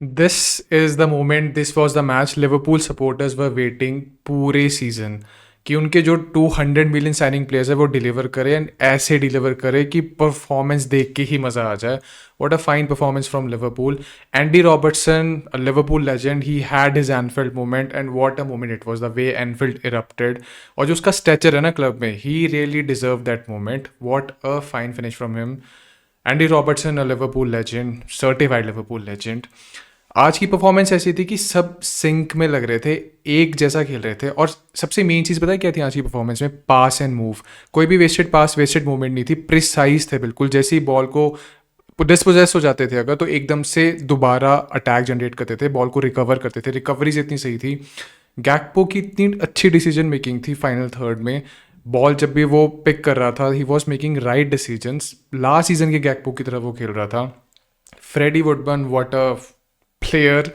This is the moment, this was the match Liverpool supporters were waiting पूरे season कि उनके जो 200 million signing players है वो डिलीवर करे एंड ऐसे डिलीवर करे कि परफॉर्मेंस देख के ही मज़ा आ जाए. What a fine performance from Liverpool. Andy Robertson, a Liverpool legend, he had his Enfield moment and what a moment it was, the way Enfield erupted. और जो उसका स्टेचर है ना क्लब में, he really deserve that moment. What a fine finish from him. Andy Robertson, a Liverpool legend, certified Liverpool legend. आज की performance ऐसी थी कि सब सिंक में लग रहे थे, एक जैसा खेल रहे थे. और सबसे मेन चीज़ पता है क्या थी आज की परफॉर्मेंस में? पास एंड मूव. कोई भी वेस्टेड पास, वेस्टेड मूवमेंट नहीं थी. प्रिसाइज थे बिल्कुल. जैसे ही बॉल को डिस्पोजेस हो जाते थे अगर, तो एकदम से दोबारा अटैक जनरेट करते थे, बॉल को रिकवर करते थे. रिकवरीज इतनी सही थी. गैकपो की इतनी अच्छी डिसीजन मेकिंग थी फाइनल थर्ड में. बॉल जब भी वो पिक कर रहा था, he was making right decisions. Last season के गैकपो की तरह वो खेल रहा था. Freddie Woodburn, what a player.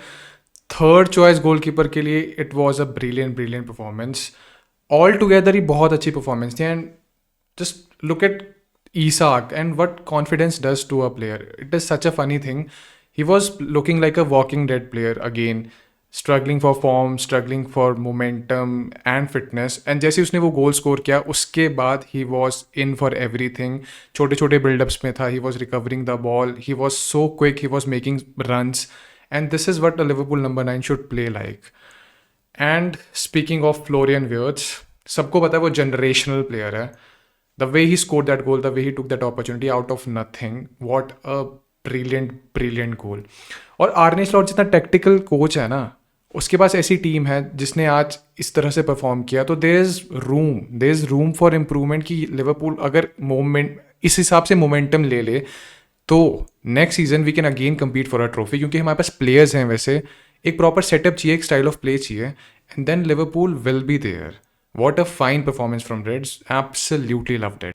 Third choice goalkeeper के लिए it was a brilliant brilliant performance. All together ही बहुत अच्छी परफॉर्मेंस थी. And just look at Isak and what confidence does to a player. It is such a funny thing. He was looking like a walking dead player again, struggling for form, struggling for momentum and fitness. And जैसे उसने वो goal score किया उसके बाद he was in for everything. छोटे छोटे बिल्डअप्स में था, he was recovering the ball, he was so quick, he was making runs. And this is what a Liverpool number 9 should play like. And speaking of Florian Wirtz, सबको पता है वो generational player है. The way he scored that goal, the way he took that opportunity out of nothing, what a brilliant brilliant goal. और आर्ने slot जितना tactical coach है ना, उसके पास ऐसी टीम है जिसने आज इस तरह से परफॉर्म किया, तो there is room for improvement. कि लिवरपूल अगर मोमेंट इस हिसाब से मोमेंटम ले ले तो next season we can again compete for a trophy. क्योंकि हमारे पास प्लेयर्स हैं वैसे, एक प्रॉपर सेटअप चाहिए, एक स्टाइल ऑफ प्ले चाहिए, and then Liverpool will be there. What a fine performance from Reds. Absolutely loved it.